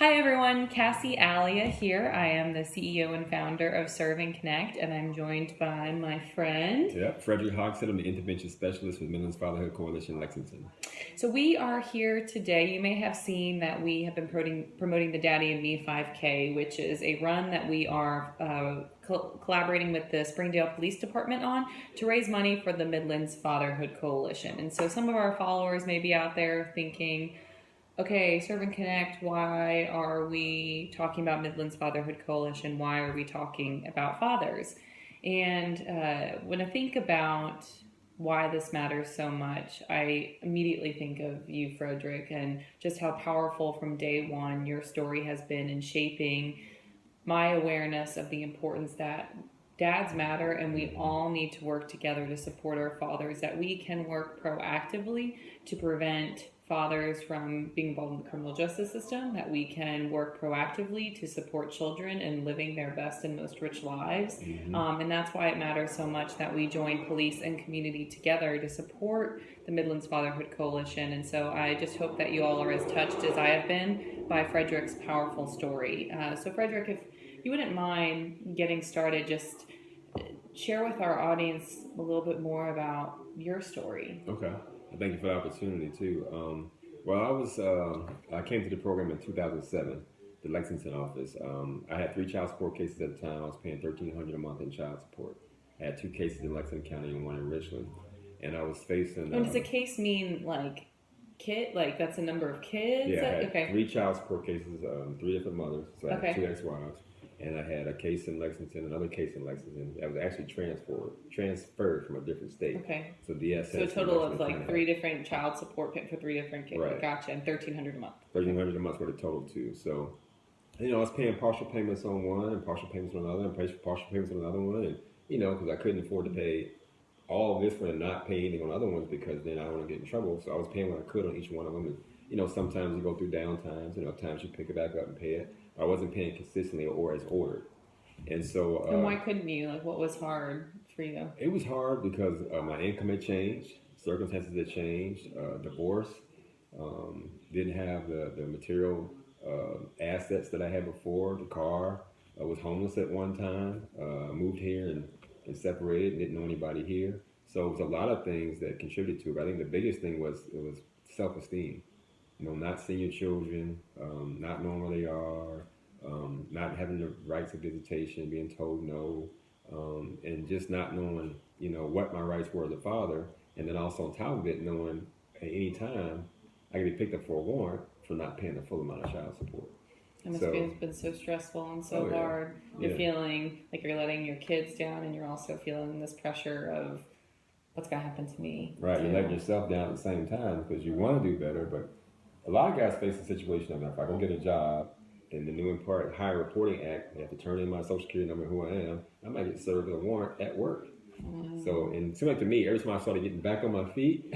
Hi everyone, Cassie Alia here. I am the CEO and founder of Serve and Connect, and I'm joined by my friend. Frederick. I'm the intervention specialist with Midlands Fatherhood Coalition, Lexington. So we are here today. You may have seen that we have been promoting the Daddy and Me 5K, which is a run that we are collaborating with the Springdale Police Department on to raise money for the Midlands Fatherhood Coalition. And so some of our followers may be out there thinking, okay, Serve and Connect, why are we talking about Midlands Fatherhood Coalition? Why are we talking about fathers? And when I think about why this matters so much, I immediately think of you, Frederick, and just how powerful from day one your story has been in shaping my awareness of the importance that dads matter and we all need to work together to support our fathers, that we can work proactively to prevent fathers from being involved in the criminal justice system, that we can work proactively to support children in living their best and most rich lives. And that's why it matters so much that we join police and community together to support the Midlands Fatherhood Coalition. And so I just hope that you all are as touched as I have been by Frederick's powerful story. So Frederick, if you wouldn't mind getting started, just share with our audience a little bit more about your story. Okay. Thank you for the opportunity too. I came to the program in 2007, the Lexington office. I had 3 child support cases at the time. I was paying $1,300 a month in child support. I had 2 cases in Lexington County and 1 in Richland, and I was facing. And does a case mean like that's a number of kids? Yeah, I had 3 child support cases, 3 different mothers. So I had 2 ex-wives. And I had a case in Lexington, another case in Lexington that was actually transferred from a different state. Okay. So DSS. So a total of like 3 different child support for 3 different kids. Right. Gotcha. And $1,300 a month. $1,300 a month worth of total too. So, I was paying partial payments on one and partial payments on another and partial payments on another one. And, because I couldn't afford to pay all of this one and not pay anything on other ones because then I don't want to get in trouble. So I was paying what I could on each one of them. And, sometimes you go through downtimes, times you pick it back up and pay it. I wasn't paying consistently or as ordered. And so... and why couldn't you? Like, what was hard for you? It was hard because my income had changed, circumstances had changed, divorce, didn't have the material assets that I had before, the car. I was homeless at one time, moved here and separated, didn't know anybody here. So it was a lot of things that contributed to it. But I think the biggest thing was self-esteem. Not seeing your children, not knowing where they are, not having the rights of visitation, being told no, and just not knowing, what my rights were as a father. And then also on top of it, knowing at any time I could be picked up for a warrant for not paying the full amount of child support. It must have been so stressful and so hard. You're feeling like you're letting your kids down, and you're also feeling this pressure of what's going to happen to me. Right, you're letting yourself down at the same time because you want to do better, but a lot of guys face the situation of if I go get a job in the new Higher Reporting Act, I have to turn in my social security number, who I am, I might get served with a warrant at work. So, and it seemed like to me, every time I started getting back on my feet,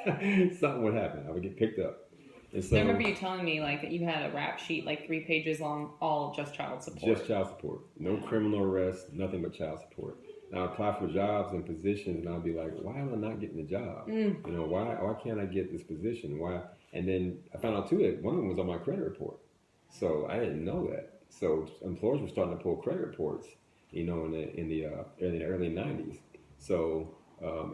something would happen. I would get picked up. And so, I remember you telling me that you had a rap sheet 3 pages long, all just child support. Just child support. No criminal arrest, nothing but child support. Now I apply for jobs and positions, and I'll be like, why am I not getting the job? Why can't I get this position? Why? And then I found out too that one of them was on my credit report. So I didn't know that. So employers were starting to pull credit reports, in the early 90s. So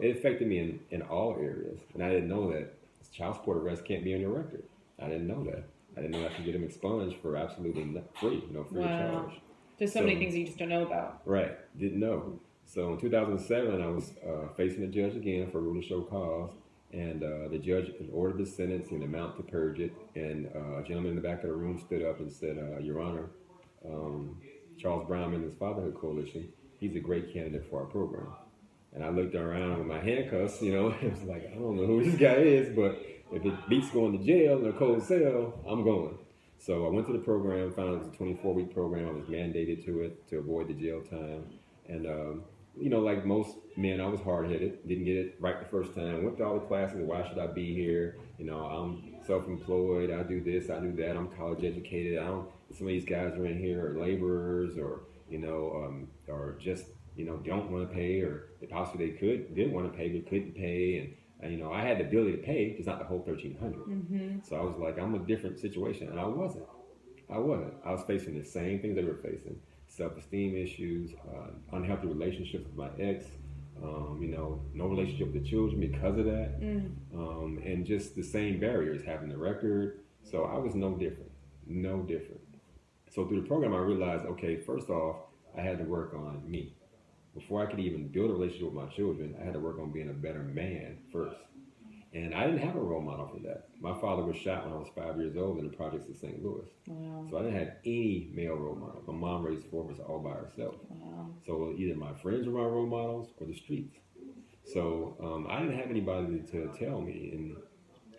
it affected me in all areas. And I didn't know that child support arrest can't be on your record. I didn't know that. I didn't know I could get them expunged for absolutely free, free of charge. There's so many things that you just don't know about. Right. Didn't know. So in 2007, I was facing the judge again for rule of show cause. And the judge ordered the sentence and the amount to purge it. And a gentleman in the back of the room stood up and said, Your Honor, Charles Brown, Midlands Fatherhood Coalition, he's a great candidate for our program. And I looked around with my handcuffs, it was like, I don't know who this guy is, but if it beats going to jail in a cold cell, I'm going. So I went to the program, found it was a 24-week program. I was mandated to it to avoid the jail time. And like most men, I was hard-headed, didn't get it right the first time. Went to all the classes, why should I be here? I'm self-employed, I do this, I do that, I'm college educated. Some of these guys are in here are laborers or just, don't want to pay, or possibly they didn't want to pay, but couldn't pay. And I had the ability to pay, just not the whole $1,300. So I was like, I'm a different situation, and I wasn't. I wasn't. I was facing the same things they were facing: self-esteem issues, unhealthy relationships with my ex. No relationship with the children because of that, and just the same barriers, having the record. So I was no different, no different. So through the program, I realized, okay, first off, I had to work on me. Before I could even build a relationship with my children, I had to work on being a better man first. And I didn't have a role model for that. My father was shot when I was 5 years old in the projects of St. Louis. Wow. So I didn't have any male role models. My mom raised four of us all by herself. Wow. So either my friends were my role models or the streets. So I didn't have anybody to tell me. And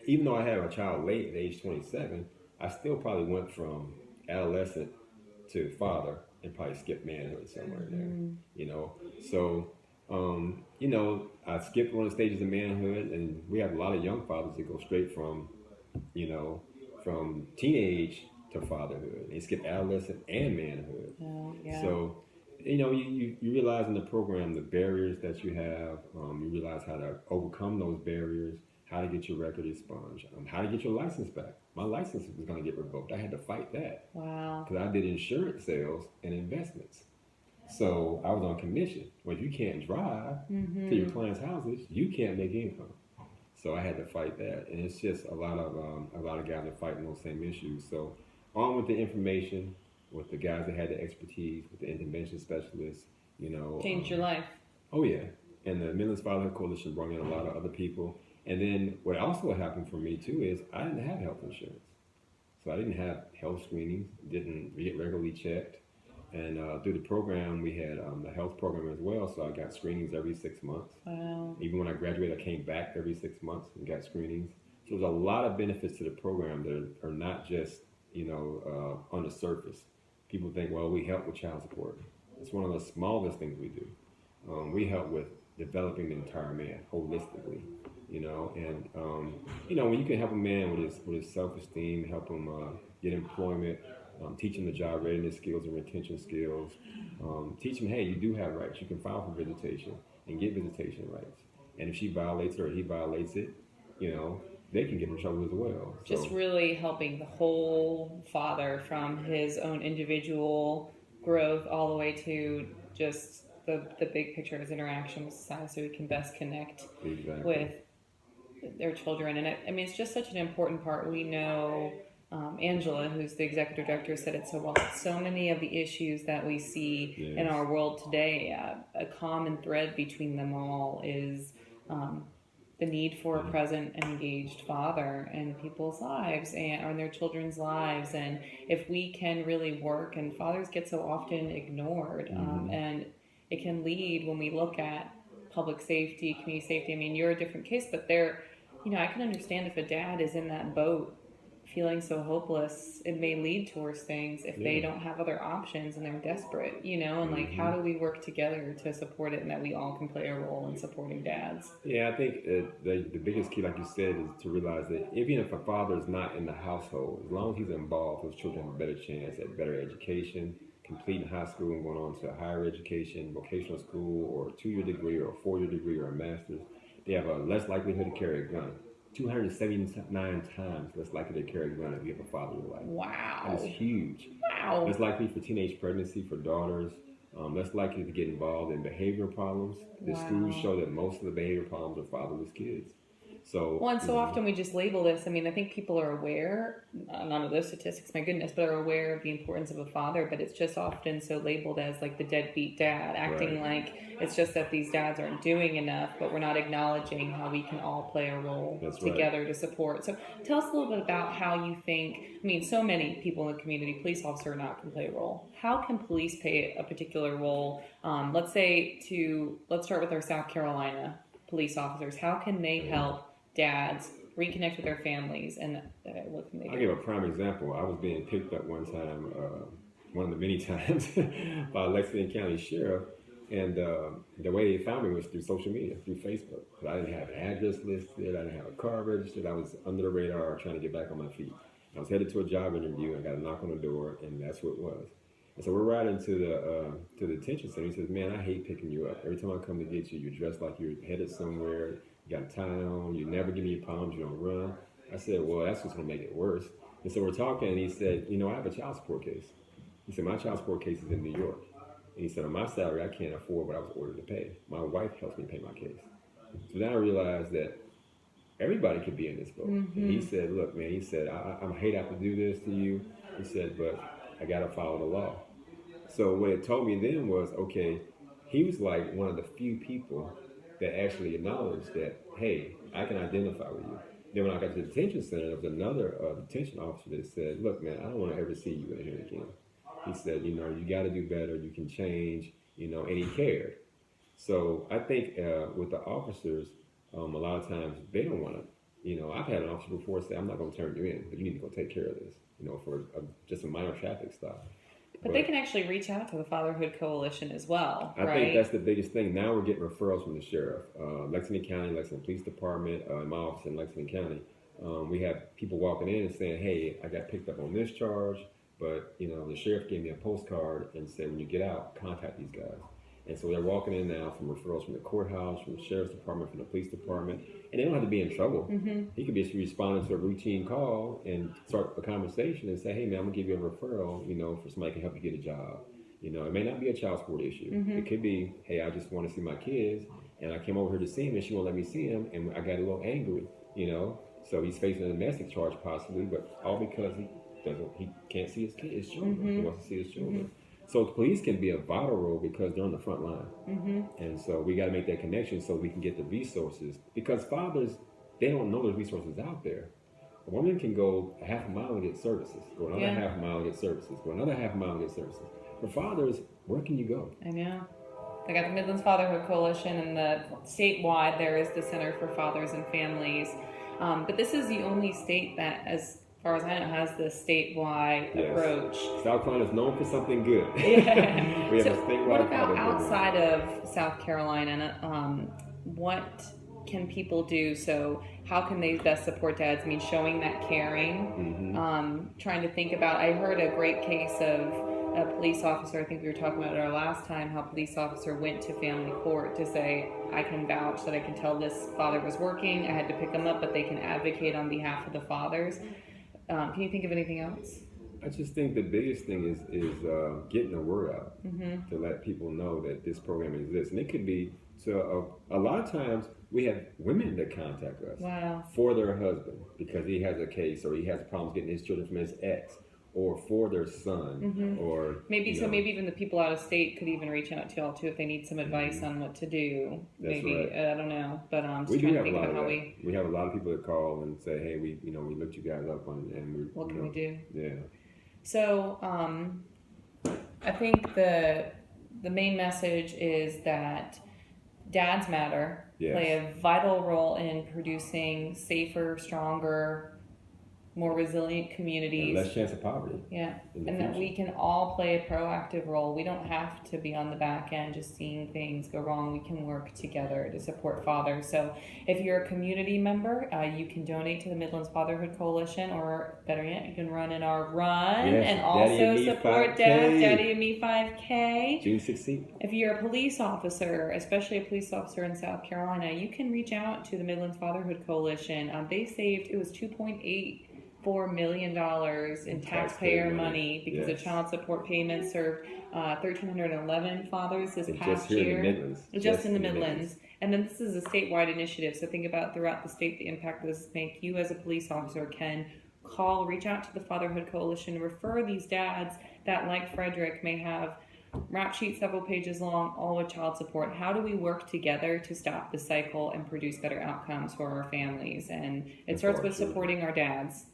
even though I had a child late at age 27, I still probably went from adolescent to father and probably skipped manhood somewhere in there, So, I skipped one of the stages of manhood, and we have a lot of young fathers that go straight from teenage to fatherhood. They skip adolescent and manhood. Oh, yeah. So, you realize in the program the barriers that you have. You realize how to overcome those barriers, how to get your record expunged, how to get your license back. My license was going to get revoked. I had to fight that. Wow. Because I did insurance sales and investments. So I was on commission. Well, if you can't drive to your clients' houses, you can't make income. So I had to fight that, and it's just a lot of guys are fighting those same issues. So on with the information, with the guys that had the expertise, with the intervention specialists, Changed your life. Oh yeah, and the Midlands Fatherhood Coalition brought in a lot of other people. And then what also happened for me too is I didn't have health insurance, so I didn't have health screenings, didn't get regularly checked. And through the program, we had the health program as well. So I got screenings every 6 months. Wow. Even when I graduated, I came back every 6 months and got screenings. So there's a lot of benefits to the program that are not just, on the surface. People think, well, we help with child support. It's one of the smallest things we do. We help with developing the entire man holistically, when you can help a man with his self-esteem, help him get employment, teach him the job readiness skills and retention skills. Teach him, hey, you do have rights. You can file for visitation and get visitation rights. And if she violates it or he violates it, they can get in trouble as well. Just really helping the whole father from his own individual growth all the way to just the big picture of his interaction with society so he can best connect with their children. And it's just such an important part. We know Angela, who's the executive director, said it so well. So many of the issues that we see in our world today, a common thread between them all is the need for a present and engaged father in people's lives and or in their children's lives. And if we can really work, and fathers get so often ignored, and it can lead when we look at public safety, community safety. You're a different case, but I can understand if a dad is in that boat feeling so hopeless, it may lead to worse things if they don't have other options and they're desperate, and how do we work together to support it and that we all can play a role in supporting dads? Yeah, I think the biggest key, like you said, is to realize that even if a father is not in the household, as long as he's involved, his children have a better chance at better education, completing high school and going on to higher education, vocational school, or a 2-year degree or a 4-year degree or a master's. They have a less likelihood to carry a gun. 279 times less likely to carry a gun if you have a father in your life. Wow. That is huge. Wow. Less likely for teenage pregnancy for daughters. Less likely to get involved in behavioral problems. The schools show that most of the behavioral problems are fatherless kids. So, and so often we just label this. I think people are aware, none of those statistics, my goodness, but are aware of the importance of a father, but it's just often so labeled as like the deadbeat dad, acting like it's just that these dads aren't doing enough, but we're not acknowledging how we can all play a role together to support. So tell us a little bit about how you think, so many people in the community, police officer or not, can play a role. How can police play a particular role? Let's start with our South Carolina police officers. How can they help dads reconnect with their families, and what can they do? I'll give a prime example. I was being picked up one time, one of the many times, by Lexington County Sheriff, and the way they found me was through social media, through Facebook. But I didn't have an address listed, I didn't have a car registered, I was under the radar trying to get back on my feet. I was headed to a job interview, and I got a knock on the door, and that's what it was. And so we're riding to the detention center. He says, man, I hate picking you up. Every time I come to get you, you're dressed like you're headed somewhere. You got a tie on. You never give me your palms. You don't run. I said, well, that's just going to make it worse. And so we're talking, and he said, I have a child support case. He said, my child support case is in New York. And he said, on my salary, I can't afford what I was ordered to pay. My wife helps me pay my case. So then I realized that everybody could be in this boat. And he said, look, man, he said, I hate to have to do this to you. He said, but I got to follow the law. So what it told me then was, okay, he was like one of the few people that actually acknowledged that, hey, I can identify with you. Then when I got to the detention center, there was another detention officer that said, look, man, I don't want to ever see you in here again. He said, you got to do better. You can change, and he cared. So I think with the officers, a lot of times they don't want to, I've had an officer before say, I'm not going to turn you in, but you need to go take care of this, for just a minor traffic stop. But they can actually reach out to the Fatherhood Coalition as well, I think that's the biggest thing. Now we're getting referrals from the sheriff. Lexington County, Lexington Police Department, my office in Lexington County. We have people walking in and saying, hey, I got picked up on this charge, but, the sheriff gave me a postcard and said, when you get out, contact these guys. And so they're walking in now from referrals from the courthouse, from the sheriff's department, from the police department, and they don't have to be in trouble. He could be responding to a routine call and start a conversation and say, hey, man, I'm going to give you a referral, for somebody who can help you get a job. It may not be a child support issue. It could be, hey, I just want to see my kids, and I came over here to see him, and she won't let me see him, and I got a little angry, So he's facing a domestic charge possibly, but all because he can't see his children. He wants to see his children. So the police can be a vital role because they're on the front line. And so we got to make that connection so we can get the resources. Because fathers, they don't know there's resources out there. A woman can go a half a mile and get services, go another half a mile and get services, go another half a mile and get services. For fathers, where can you go? I know. They got the Midlands Fatherhood Coalition, and the statewide there is the Center for Fathers and Families. But this is the only state that, as far as I know, has the statewide approach. South Carolina is known for something good. Yeah. We have a statewide. What about outside of South Carolina? What can people do? So how can they best support dads? I mean, showing that caring, trying to think about, I heard a great case of a police officer, I think we were talking about it our last time, how a police officer went to family court to say, I can vouch that I can tell this father was working, I had to pick him up, but they can advocate on behalf of the fathers. Can you think of anything else? I just think the biggest thing is getting the word out to let people know that this program exists. And it could be, a lot of times we have women that contact us for their husband because he has a case or he has problems getting his children from his ex, or for their son, or maybe even the people out of state could even reach out to y'all too if they need some advice on what to do. That's maybe right. I don't know, but we do have a lot of that. We have a lot of people that call and say, hey, we looked you guys up on, and what can we do? Yeah. So I think the main message is that dads matter, play a vital role in producing safer, stronger, more resilient communities. And less chance of poverty. Yeah. And that we can all play a proactive role. We don't have to be on the back end just seeing things go wrong. We can work together to support fathers. So if you're a community member, you can donate to the Midlands Fatherhood Coalition, or better yet, you can run in our run and also support Daddy and Me 5K. June 16th. If you're a police officer, especially a police officer in South Carolina, you can reach out to the Midlands Fatherhood Coalition. They saved, it was $2.84 million in taxpayer money because of child support payments served 1,311 fathers this past year. Just in the Midlands. And then this is a statewide initiative, so think about throughout the state the impact this make. You as a police officer can reach out to the Fatherhood Coalition, refer these dads that, like Frederick, may have rap sheets several pages long, all with child support. How do we work together to stop the cycle and produce better outcomes for our families? And it starts with supporting our dads.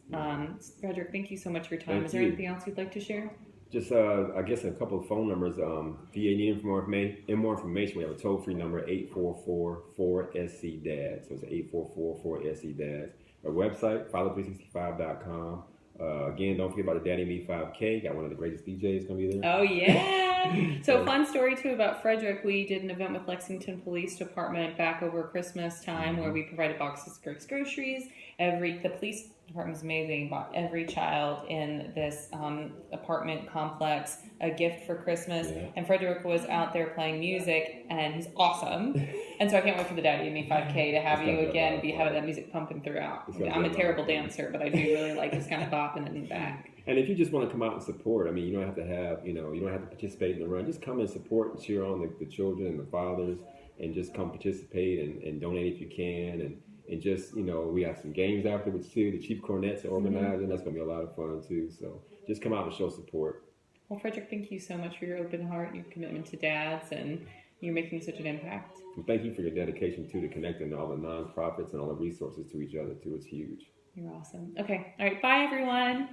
Frederick, thank you so much for your time. Is there anything else you'd like to share? Just, I guess, a couple of phone numbers. If you need more information, we have a toll-free number, 844-4SC-DAD. So it's 844-4SC-DAD. Our website, father365.com. Again, don't forget about the Daddy Me 5K. Got one of the greatest DJs going to be there. Oh, yeah. So fun story, too, about Frederick. We did an event with Lexington Police Department back over Christmas time where we provided boxes of Greg's groceries. The police department was amazing. Bought every child in this apartment complex a gift for Christmas. Yeah. And Frederick was out there playing music, and he's awesome. And so I can't wait for the Daddy and Me 5K to have you again, having that music pumping throughout. I'm a terrible dancer, but I do really like just kind of bopping it in the back. And if you just want to come out and support, I mean, you don't have to have, you don't have to participate in the run. Just come and support and cheer on the children and the fathers, and just come participate and donate if you can. And just, we have some games afterwards too. The Chief Cornets are organizing. That's going to be a lot of fun too. So just come out and show support. Well, Frederick, thank you so much for your open heart and your commitment to dads, and you're making such an impact. Well, thank you for your dedication too to connecting all the nonprofits and all the resources to each other too. It's huge. You're awesome. Okay. All right. Bye, everyone.